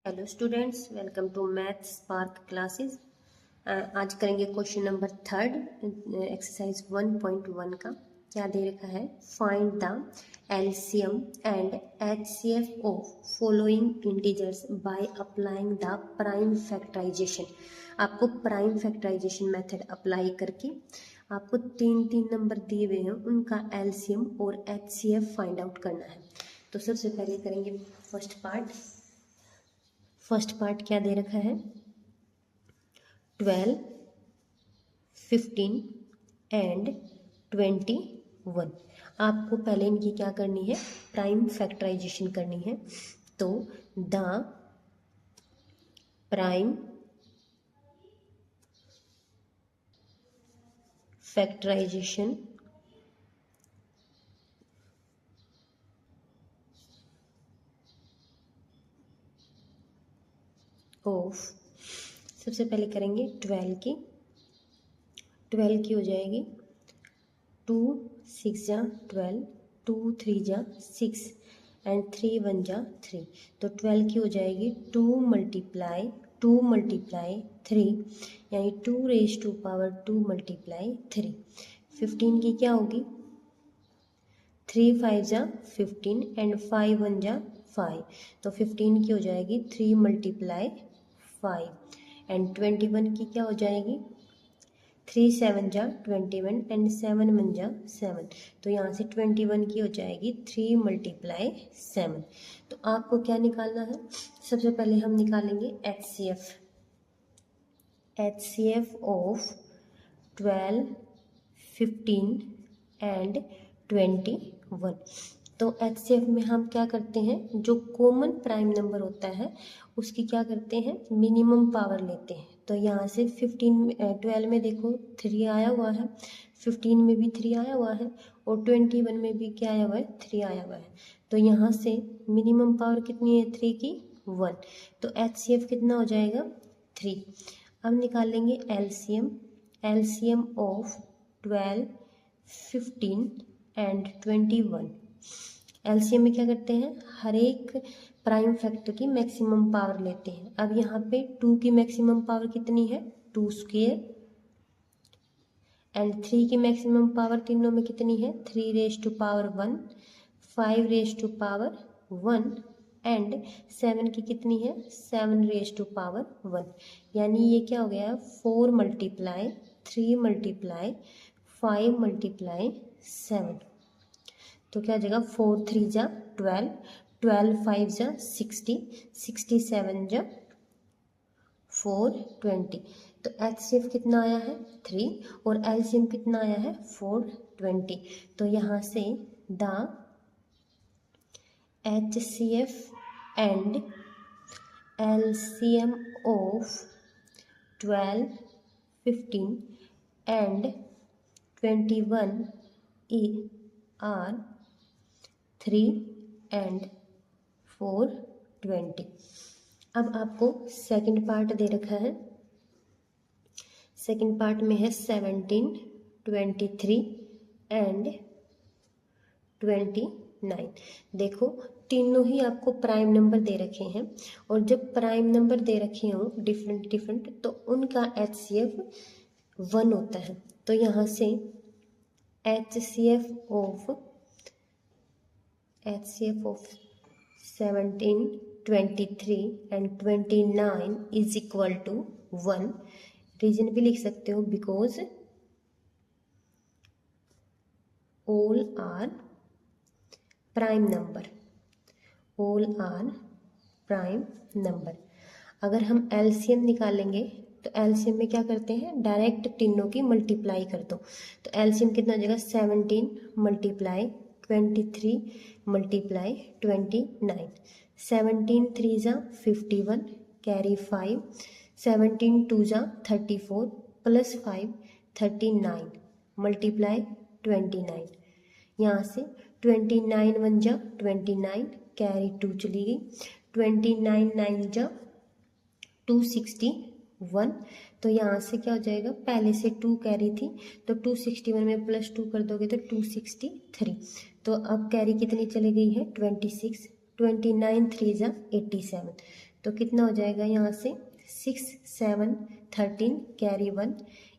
Hello students, welcome to maths spark classes. आज करेंगे question number 3 exercise 1.1 का। क्या दे रखा है? Find the LCM and HCF of following integers by applying the prime factorisation. आपको प्राइम फैक्टराइजेशन मेथड अप्लाई करके आपको तीन नंबर दिए हुए हैं, उनका एलसीएम और एचसीएफ फाइंड आउट करना है। तो सबसे पहले करेंगे फर्स्ट पार्ट क्या दे रखा है? 12, 15 एंड 21। आपको पहले इनकी क्या करनी है? प्राइम फैक्टराइजेशन करनी है। तो द प्राइम फैक्टराइजेशन ऑफ, सबसे पहले करेंगे 12 की हो जाएगी 2 6 जा 12, 2 3 जा 6 एंड 3 1 जा 3। तो 12 की हो जाएगी 2 मल्टीप्लाई 3, यानी 2 रेज टू पावर 2 मल्टीप्लाई 3। 15 की क्या होगी? 3 5 जा 15 एंड 5 1 जा 5। तो 15 की हो जाएगी 3 मल्टीप्लाई 5 एंड 21 की क्या हो जाएगी? 3 7 जा 21 एंड 7 1 जा 7। तो यहाँ से 21 की हो जाएगी 3 मल्टीप्लाई 7। तो आपको क्या निकालना है? सबसे पहले हम निकालेंगे एचसीएफ ऑफ 12, 15 एंड 21। तो एचसीएफ में हम क्या करते हैं? जो कॉमन प्राइम नंबर होता है उसकी क्या करते हैं? मिनिमम पावर लेते हैं। तो यहाँ से 12 में देखो 3 आया हुआ है, 15 में भी 3 आया हुआ है और 21 में भी क्या आया हुआ है? 3 आया हुआ है। तो यहाँ से मिनिमम पावर कितनी है? 3 की 1। तो एचसीएफ कितना हो जाएगा? 3। अब निकालेंगे एलसीएम ऑफ 12, 15 एंड 21। एलसीएम में क्या करते हैं? हर एक प्राइम फैक्टर की मैक्सिमम पावर लेते हैं। अब यहाँ पे 2 की मैक्सिमम पावर कितनी है? 2 स्क्वायर एंड 3 की मैक्सिमम पावर तीनों में कितनी है? 3 raise to power 1, 5 raise to power 1 and 7 की कितनी है? 7 रेज टू पावर 1। यानी ये क्या हो गया? 4 मल्टीप्लाई 3 मल्टीप्लाई 5 मल्टीप्लाई 7। तो क्या हो जाएगा? 4 3 जा 12, 12 5 जा 60, 67 जा 420। तो एचसीएफ कितना आया है? 3 और एलसीएम कितना आया है? 420। तो यहाँ से the HCF and LCM of 12, 15 and 21 are 3 and 420। अब आपको सेकंड पार्ट दे रखा है। सेकंड पार्ट में है 17, 23 एंड 29। देखो तीनों ही आपको प्राइम नंबर दे रखे हैं और जब प्राइम नंबर दे रखे हों डिफरेंट तो उनका एचसीएफ 1 होता है। तो यहाँ से HCF of 17, 23 and 29 is equal to 1। Reason भी लिख सकते हो, because all are prime number. अगर हम एलसीएम निकालेंगे तो एलसीएम में क्या करते हैं? डायरेक्ट तीनों की मल्टीप्लाई कर दो। तो एलसीएम कितना हो जाएगा? 17 मल्टीप्लाई 23 मल्टीप्लाई 29। 17 3 जा 51 कैरी 5, 17 2 जा 34 प्लस 5 39 मल्टीप्लाई 29। यहाँ से 29 1 जा 29 कैरी 2 चली गई, 29 9 जा 261। तो यहाँ से क्या हो जाएगा? पहले से 2 कैरी थी तो 261 में प्लस 2 कर दोगे तो 263। तो अब कैरी कितनी चली गई है? 26। 29 3 जा 87। तो कितना हो जाएगा यहाँ से 6 7 13 कैरी 1,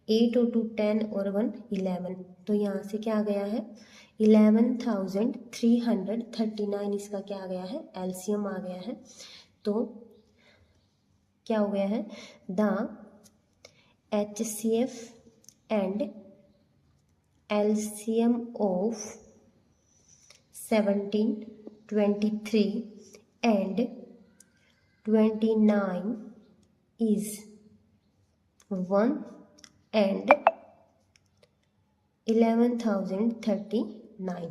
8 और 2 10 और 1 11। तो यहाँ से क्या आ गया है 11,339 इसका क्या आ गया है एलसीएम आ गया है। तो क्या हो गया है the HCF and LCM of 17, 23 and 29 is 1 and 11,039।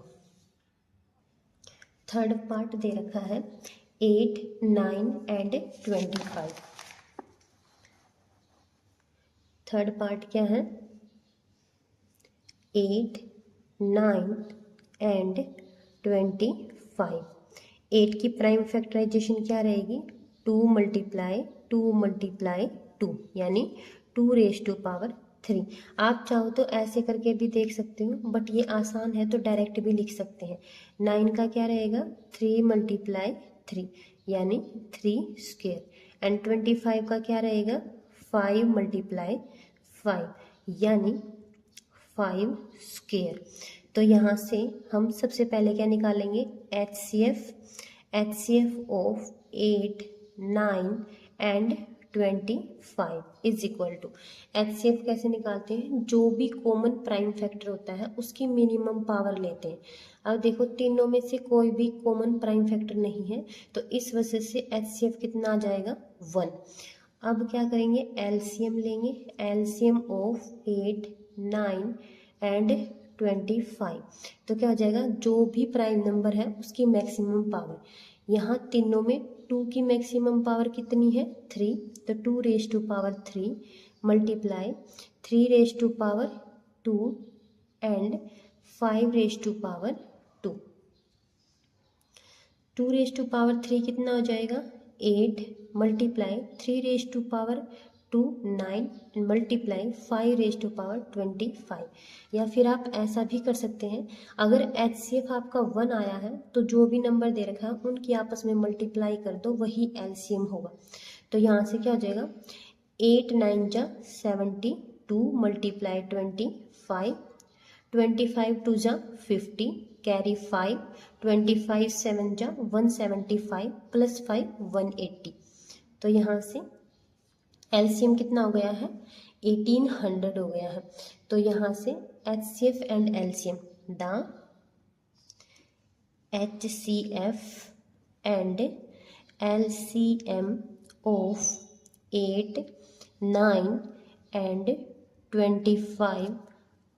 Third part दे रखा है 8, 9 and 25। थर्ड पार्ट क्या है 8, 9 and 25। 8 की प्राइम फैक्टराइजेशन क्या रहेगी 2 × 2 × 2 यानी 2⁻³ आप चाहो तो ऐसे करके भी देख सकते हो, बट ये आसान है तो डायरेक्ट भी लिख सकते हैं। 9 का क्या रहेगा 3 × 3 यानी 3² एंड 25 का क्या रहेगा 5 × 5 यानी 5²। तो यहाँ से हम सबसे पहले क्या निकालेंगे HCF of 8, 9 and 25 is equal to HCF कैसे निकालते हैं जो भी कॉमन प्राइम फैक्टर होता है उसकी मिनिमम पावर लेते हैं। अब देखो तीनों में से कोई भी कॉमन प्राइम फैक्टर नहीं है तो इस वजह से HCF कितना आ जाएगा 1। अब क्या करेंगे LCM लेंगे LCM ऑफ 8, 9 and 25। तो क्या हो जाएगा जो भी प्राइम नंबर है उसकी मैक्सिमम पावर। यहाँ तीनों में 2 की मैक्सिमम पावर कितनी है 3, तो 2⁻³ मल्टीप्लाई 3⁻² एंड 5⁻²। 2⁻³ कितना हो जाएगा 8 मल्टीप्लाई 3⁻² 9 मल्टीप्लाई 5⁻25। या फिर आप ऐसा भी कर सकते हैं अगर HCF आपका 1 आया है तो जो भी नंबर दे रखा है उनकी आपस में मल्टीप्लाई कर दो वही LCM होगा। तो यहाँ से क्या हो जाएगा 8 9 जा 72 मल्टीप्लाई 25, 25 2 जा 50 कैरी 5, 25 7 जा 175 प्लस 5 180। तो यहाँ से LCM कितना हो गया है 1800 हो गया है। तो यहाँ से HCF and LCM the HCF and LCM of 8, 9 and 25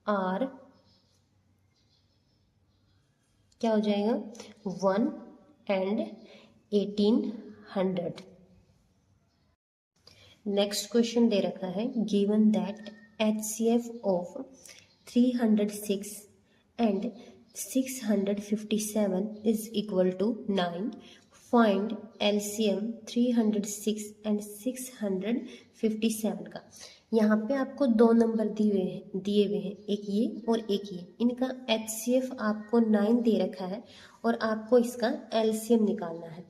are क्या हो जाएगा 1 and 1800। नेक्स्ट क्वेश्चन दे रखा है given that HCF of 306 and 657 is equal to 9। Find LCM 306 and 657 का। यहाँ पे आपको दो नंबर दिए हुए हैं एक ये और एक ये। इनका HCF आपको 9 दे रखा है और आपको इसका LCM निकालना है।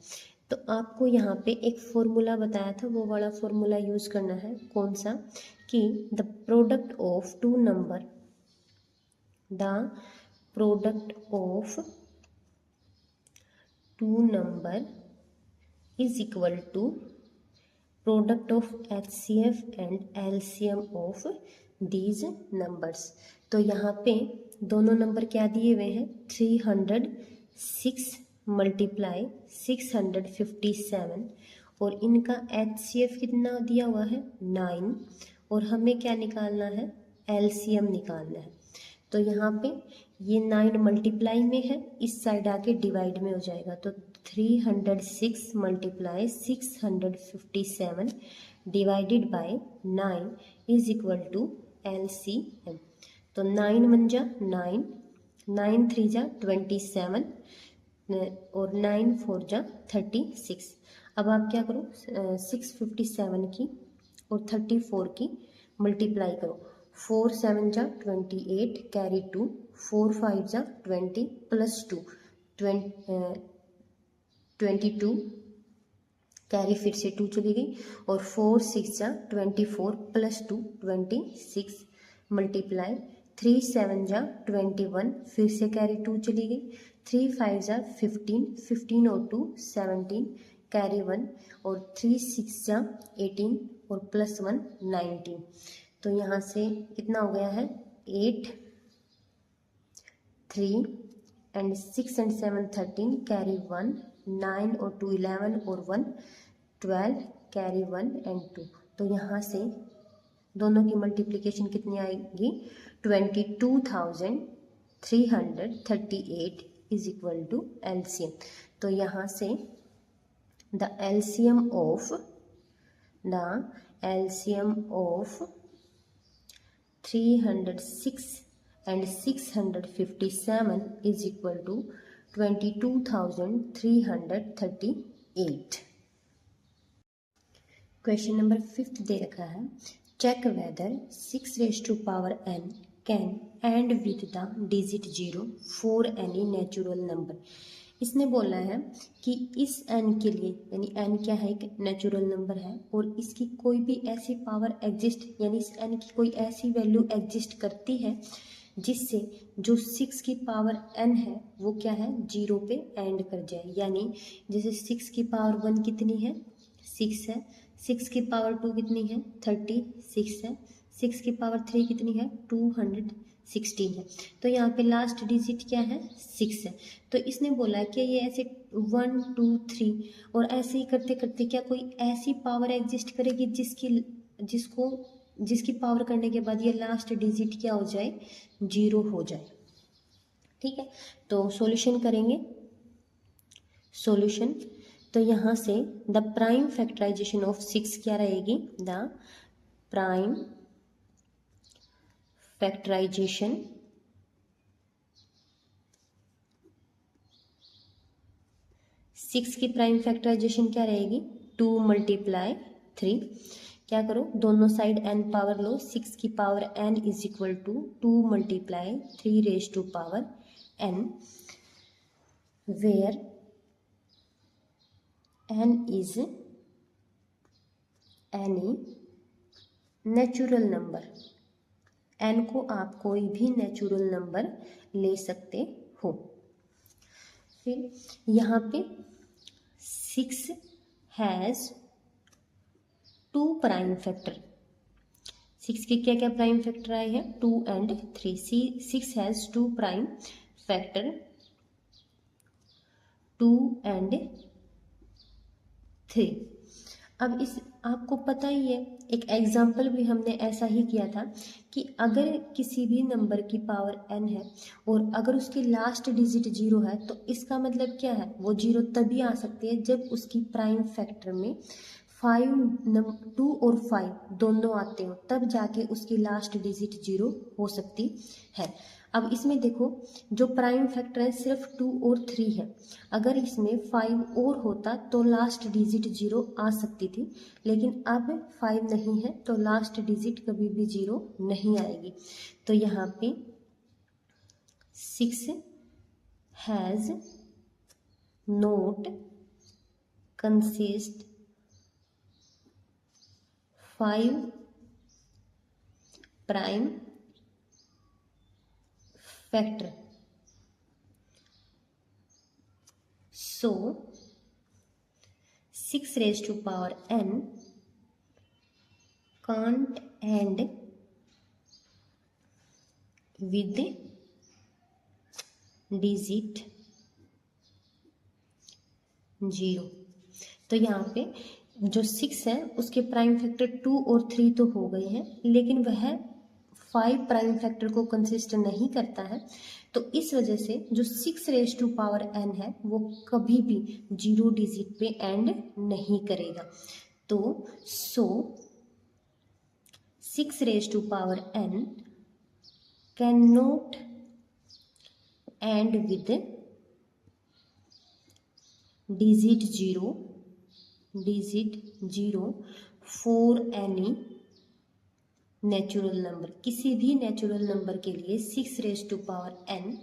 तो आपको यहाँ पे एक फॉर्मूला बताया था वो वाला फॉर्मूला यूज करना है। कौन सा कि the product of two number is equal to product of HCF and LCM of these numbers. तो यहाँ पे दोनों नंबर क्या दिए हुए हैं 306 मल्टीप्लाई 657 और इनका HCF कितना दिया हुआ है 9 और हमें क्या निकालना है LCM निकालना है। तो यहाँ पे ये 9 मल्टीप्लाई में है इस साइड आके डिवाइड में हो जाएगा। तो 306 multiply 657 divided by 9 is equal to LCM। तो 9 1 जा 9, 9 3 जा 27 और 9 4 जा 36। अब आप क्या करो 657 की और 34 की मल्टीप्लाई करो। 4 7 जा 28 कैरी 2, 4 5 जा 20 प्लस 2 22 कैरी फिर से 2 चली गई और 4 6 जा 24 प्लस 2 26 मल्टीप्लाई 3 7 जा 21 फिर से कैरी 2 चली गई 3 5 जा 15 15 और 2 17 कैरी 1 और 3 6 जा 18 और प्लस 1 19। तो यहाँ से कितना हो गया है 8 3 एंड 6 एंड 7 13 कैरी 1 9 और 2 11 और 1 12 कैरी 1 एंड 2। तो यहाँ से दोनों की मल्टीप्लिकेशन कितनी आएगी 22,338 इज इक्वल टू एलसीएम। तो यहाँ से the LCM of 306 and 657 is equal to 22,338। Question number 5 दे रखा है check whether 6 raised to power n can end with the digit 0 for any natural number। इसने बोला है कि इस n के लिए, यानी n क्या है, एक नेचुरल नंबर है और इसकी कोई भी ऐसी पावर एग्जिस्ट, यानी इस n की कोई ऐसी वैल्यू एग्जिस्ट करती है जिससे जो 6 की पावर n है वो क्या है 0 पे एंड कर जाए। यानी जैसे 6 की पावर 1 कितनी है 6 है, 6 की पावर 2 कितनी है 36 है, 6 की पावर 3 कितनी है 216 है। तो यहाँ पे लास्ट डिजिट क्या है 6 है। तो इसने बोला कि ये ऐसे 1 2 3 और ऐसे ही करते करते क्या कोई ऐसी पावर एग्जिस्ट करेगी जिसकी पावर करने के बाद ये लास्ट डिजिट क्या हो जाए 0 हो जाए। ठीक है, तो सॉल्यूशन करेंगे। सॉल्यूशन, तो यहाँ से द प्राइम फैक्टराइजेशन ऑफ 6 क्या रहेगी, द प्राइम फैक्टराइजेशन सिक्स की प्राइम फैक्टराइजेशन क्या रहेगी 2 × 3। क्या करो दोनों साइड n पावर लो, 6 की power n is equal to 2 × 3 raised to power n, where n is any natural number. n को आप कोई भी नेचुरल नंबर ले सकते हो। फिर यहाँ पे 6 हैज़ 2 प्राइम फैक्टर। 6 के क्या क्या प्राइम फैक्टर आए हैं 2 and 3। 6 has 2 prime factor 2 and 3। अब इस आपको पता ही है, एक एग्जाम्पल भी हमने ऐसा ही किया था कि अगर किसी भी नंबर की पावर n है और अगर उसकी लास्ट डिजिट 0 है तो इसका मतलब क्या है, वो 0 तभी आ सकती है जब उसकी प्राइम फैक्टर में 2 और 5 दोनों आते हो, तब जाके उसकी लास्ट डिजिट 0 हो सकती है। अब इसमें देखो जो प्राइम फैक्टर है सिर्फ 2 और 3 है, अगर इसमें 5 और होता तो लास्ट डिजिट 0 आ सकती थी, लेकिन अब 5 नहीं है तो लास्ट डिजिट कभी भी 0 नहीं आएगी। तो यहाँ पे 6 has not consist 5 prime factor, so 6 raised to power n can't end with digit 0। तो यहाँ पे जो 6 है उसके प्राइम फैक्टर 2 और 3 तो हो गए हैं, लेकिन वह 5 प्राइम फैक्टर को कंसिस्ट नहीं करता है। तो इस वजह से जो 6 raised to power n है वो कभी भी 0 डिजिट पे एंड नहीं करेगा। तो 6 raised to power n cannot end with digit 0 for any natural number. किसी भी नेचुरल नंबर के लिए 6 raised to power n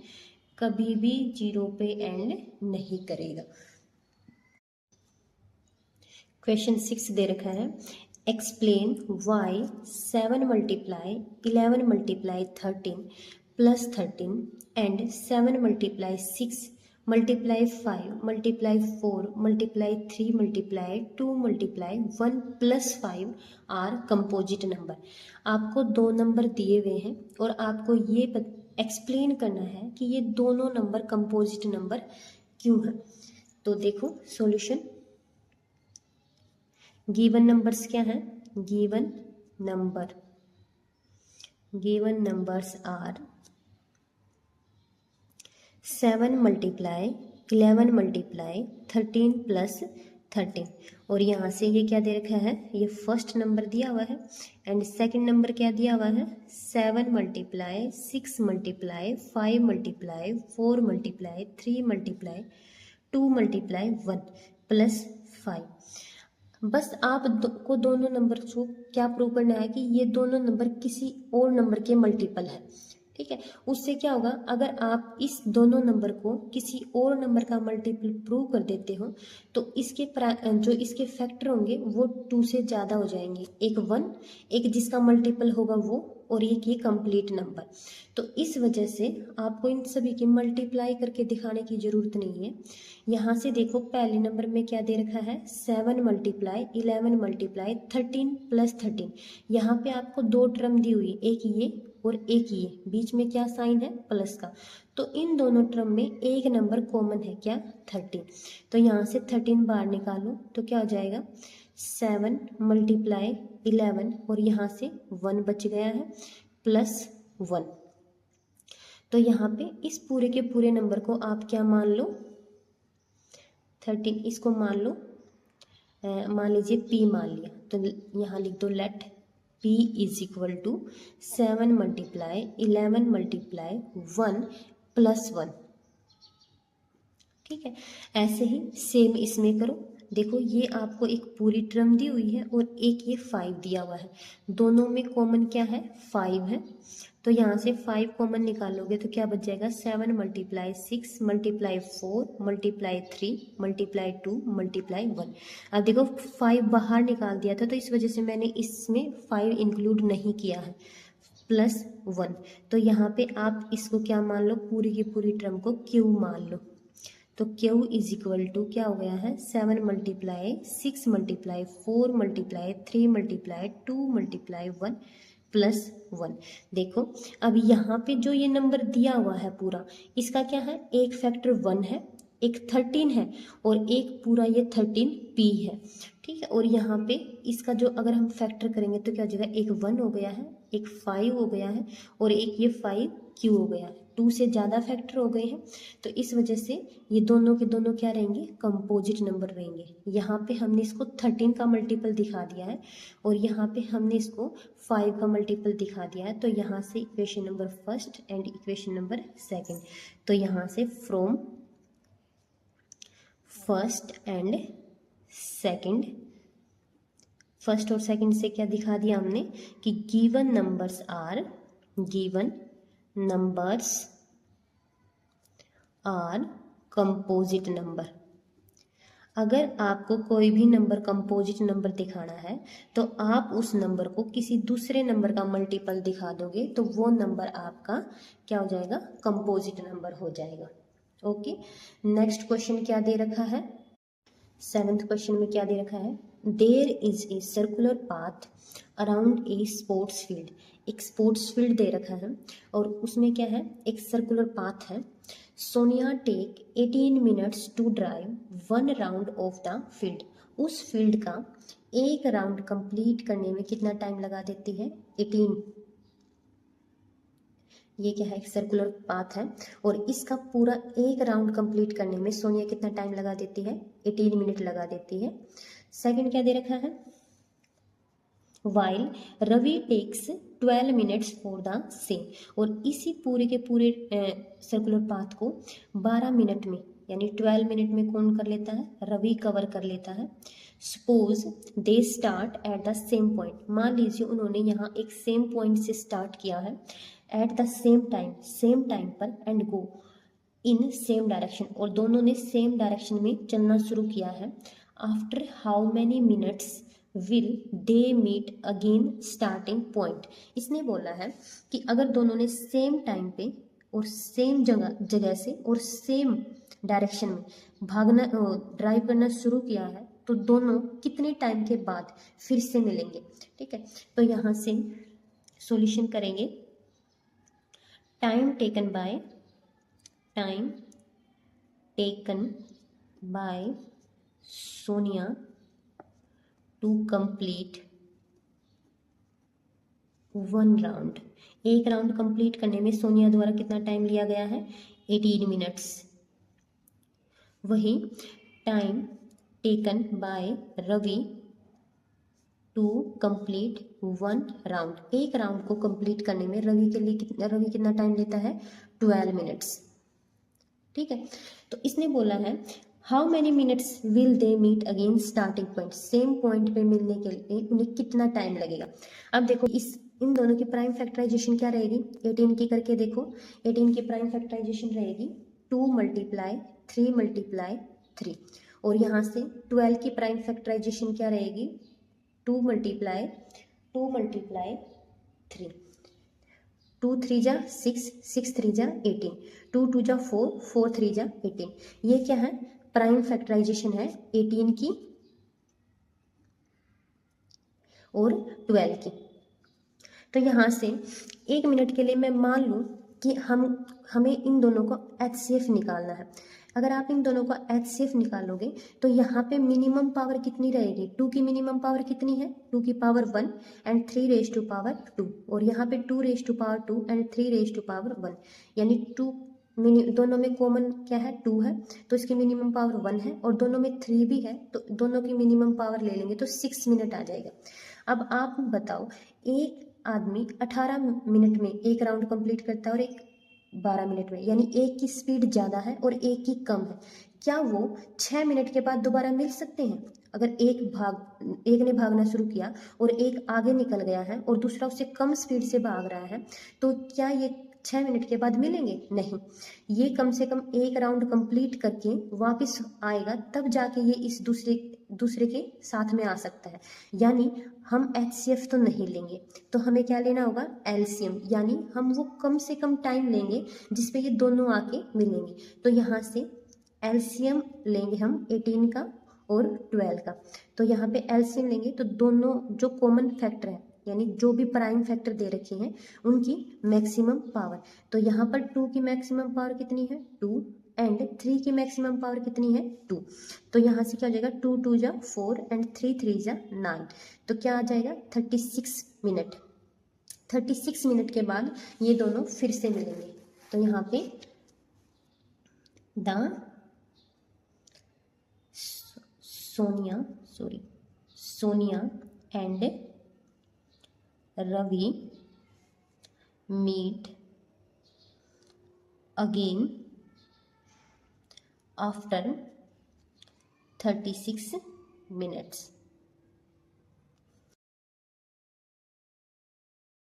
कभी भी 0 पे एंड नहीं करेगा। क्वेश्चन 6 दे रखा है, explain why 7 multiply 11 multiply 13 plus 13 and 7 multiply 6 multiply 5 multiply 4 multiply 3 multiply 2 multiply 1 plus 5 are composite number. आपको दो नंबर दिए हुए हैं और आपको ये एक्सप्लेन करना है कि ये दोनों नंबर कंपोजिट नंबर क्यों है। तो देखो सॉल्यूशन, गिवन नंबर्स क्या हैं, given numbers are 7 multiply 11 multiply 13 plus 13, और यहाँ से ये क्या दे रखा है, ये फर्स्ट नंबर दिया हुआ है एंड सेकंड नंबर क्या दिया हुआ है, 7 multiply 6 multiply 5 multiply 4 multiply 3 multiply 2 multiply 1 plus 5। बस आप को दोनों नंबर को क्या प्रूव करना है कि ये दोनों नंबर किसी और नंबर के मल्टीपल है। ठीक है, उससे क्या होगा, अगर आप इस दोनों नंबर को किसी और नंबर का मल्टीपल प्रूव कर देते हो तो इसके जो इसके फैक्टर होंगे वो 2 से ज़्यादा हो जाएंगे, एक 1, एक जिसका मल्टीपल होगा वो, और एक ये कंप्लीट नंबर। तो इस वजह से आपको इन सभी की मल्टीप्लाई करके दिखाने की ज़रूरत नहीं है। यहाँ से देखो पहले नंबर में क्या दे रखा है, 7 मल्टीप्लाई 11 मल्टीप्लाई 13 प्लस 13। यहाँ पे आपको दो टर्म दी हुई, एक ये और एक ये, बीच में क्या साइन है, प्लस का। तो इन दोनों टर्म में एक नंबर कॉमन है, क्या, 13। तो यहाँ से 13 बाहर निकालो तो क्या हो जाएगा, 7 मल्टीप्लाई 11 और यहाँ से 1 बच गया है प्लस 1। तो यहाँ पे इस पूरे के पूरे नंबर को आप क्या मान लो, 13, इसको मान लो, मान लीजिए p मान लिया, तो यहाँ लिख दो let p is equal to 7 multiply 11 multiply 1 plus 1। ठीक है, ऐसे ही सेम इसमें करो। देखो ये आपको एक पूरी टर्म दी हुई है और एक ये 5 दिया हुआ है, दोनों में कॉमन क्या है, 5 है। तो यहाँ से 5 कॉमन निकालोगे तो क्या बच जाएगा, 7 multiply 6 multiply 4 multiply 3 multiply 2 multiply 1। अब देखो 5 बाहर निकाल दिया था तो इस वजह से मैंने इसमें 5 इंक्लूड नहीं किया है, प्लस 1। तो यहाँ पे आप इसको क्या मान लो, पूरी की पूरी टर्म को q मान लो। तो q इज इक्वल टू क्या हो गया है, 7 multiply 6 multiply 4 multiply 3 multiply 2 multiply 1 plus 1। देखो अब यहाँ पे जो ये नंबर दिया हुआ है पूरा, इसका क्या है, एक फैक्टर 1 है, एक 13 है और एक पूरा ये 13p है। ठीक है, और यहाँ पे इसका जो अगर हम फैक्टर करेंगे तो क्या हो जाएगा, एक 1 हो गया है, एक 5 हो गया है और एक ये 5q हो गया है, 2 से ज़्यादा फैक्टर हो गए हैं। तो इस वजह से ये दोनों के दोनों क्या रहेंगे, कंपोजिट नंबर रहेंगे। यहाँ पे हमने इसको 13 का मल्टीपल दिखा दिया है और यहाँ पे हमने इसको 5 का मल्टीपल दिखा दिया है। तो यहाँ से equation number first and equation number second, तो यहाँ से from first and second, first और सेकंड से क्या दिखा दिया हमने कि given numbers are composite number. अगर आपको कोई भी नंबर कंपोजिट नंबर दिखाना है तो आप उस नंबर को किसी दूसरे नंबर का मल्टीपल दिखा दोगे तो वो नंबर आपका क्या हो जाएगा, कंपोजिट नंबर हो जाएगा। ओके, नेक्स्ट क्वेश्चन क्या दे रखा है, 7th क्वेश्चन में क्या दे रखा है, there is a circular path around a sports field. एक स्पोर्ट्स फील्ड दे रखा है और उसमें क्या है, एक सर्कुलर पाथ है। Sonia take 18 minutes to drive 1 round of the field. उस फील्ड का एक राउंड कंप्लीट करने में कितना टाइम लगा देती है, 18। ये क्या है, एक सर्कुलर पाथ है और इसका पूरा एक राउंड कंप्लीट करने में सोनिया कितना टाइम लगा देती है, 18 मिनट लगा देती है। सेकंड क्या दे रखा है, while Ravi takes 12 minutes for the same. और इसी पूरे के पूरे सर्कुलर पाथ को 12 मिनट में यानी 12 मिनट में कौन कर लेता है, रवि कवर कर लेता है। Suppose they start at the same point. मान लीजिए उन्होंने यहाँ एक सेम पॉइंट से स्टार्ट किया है, एट द सेम टाइम पर and go in same direction, और दोनों ने सेम डायरेक्शन में चलना शुरू किया है। After how many minutes will they meet again starting point. इसने बोला है कि अगर दोनों ने सेम टाइम पे और सेम जगह से और सेम डायरेक्शन में भागना ड्राइव करना शुरू किया है तो दोनों कितने टाइम के बाद फिर से मिलेंगे। ठीक है, तो यहाँ से सॉल्यूशन करेंगे। Time taken by Sonia to complete 1 round. एक राउंड कंप्लीट करने में सोनिया द्वारा कितना टाइम लिया गया है? 18 मिनट्स। वही time taken by Ravi to complete 1 round. एक राउंड को कंप्लीट करने में रवि कितना टाइम लेता है? 12 मिनट्स। ठीक है, तो इसने बोला है how many minutes will they meet again starting point. Same point पे मिलने के लिए उन्हें कितना टाइम लगेगा। अब देखो इन दोनों की प्राइम फैक्टराइजेशन क्या रहेगी? 18 की करके देखो। 18 की प्राइम फैक्टराइजेशन रहेगी 2 × 3 × 3, और यहाँ से 12 की प्राइम फैक्टराइजेशन क्या रहेगी? 2 × 3, 2 3 जा 6, 6 3 जा 18, 2 2 जा 4, 4 3 जा 18। ये क्या है? प्राइम फैक्टराइजेशन है 18 की और 12 की। तो यहाँ से 1 मिनट के लिए मैं मान लूँ कि हमें इन दोनों का HCF निकालना है। अगर आप इन दोनों का HCF निकालोगे तो यहाँ पे मिनिमम पावर कितनी रहेगी? 2 की मिनिमम पावर कितनी है? 2 की power 1 and 3 raise to power 2, और यहाँ पे 2 raise to power 2 and 3 raise to power 1, यानी 2 दोनों में कॉमन क्या है? 2 है, तो इसकी मिनिमम पावर 1 है, और दोनों में 3 भी है तो दोनों की मिनिमम पावर ले लेंगे तो 6 मिनट आ जाएगा। अब आप बताओ, एक आदमी 18 मिनट में एक राउंड कंप्लीट करता है और एक 12 मिनट में, यानी एक की स्पीड ज़्यादा है और एक की कम है। क्या वो 6 मिनट के बाद दोबारा मिल सकते हैं? अगर एक ने भागना शुरू किया और एक आगे निकल गया है और दूसरा उससे कम स्पीड से भाग रहा है, तो क्या ये 6 मिनट के बाद मिलेंगे? नहीं, ये कम से कम एक राउंड कंप्लीट करके वापस आएगा, तब जाके ये इस दूसरे के साथ में आ सकता है। यानी हम HCF तो नहीं लेंगे, तो हमें क्या लेना होगा? LCM, यानी हम वो कम से कम टाइम लेंगे जिसपे ये दोनों आके मिलेंगे। तो यहाँ से LCM लेंगे हम 18 का और 12 का। तो यहाँ पे LCM लेंगे तो दोनों जो कॉमन फैक्टर है, यानी जो भी प्राइम फैक्टर दे रखे हैं उनकी मैक्सिमम पावर। तो यहाँ पर 2 की मैक्सिमम पावर कितनी है? 2, एंड 3 की मैक्सिमम पावर कितनी है? 2। तो यहाँ से क्या हो जाएगा? 2 2 जा 4 एंड 3 3 जा 9। तो क्या आ जाएगा? 36 मिनट। 36 मिनट के बाद ये दोनों फिर से मिलेंगे। तो यहाँ पे Sonia and Ravi meet again after 36 minutes.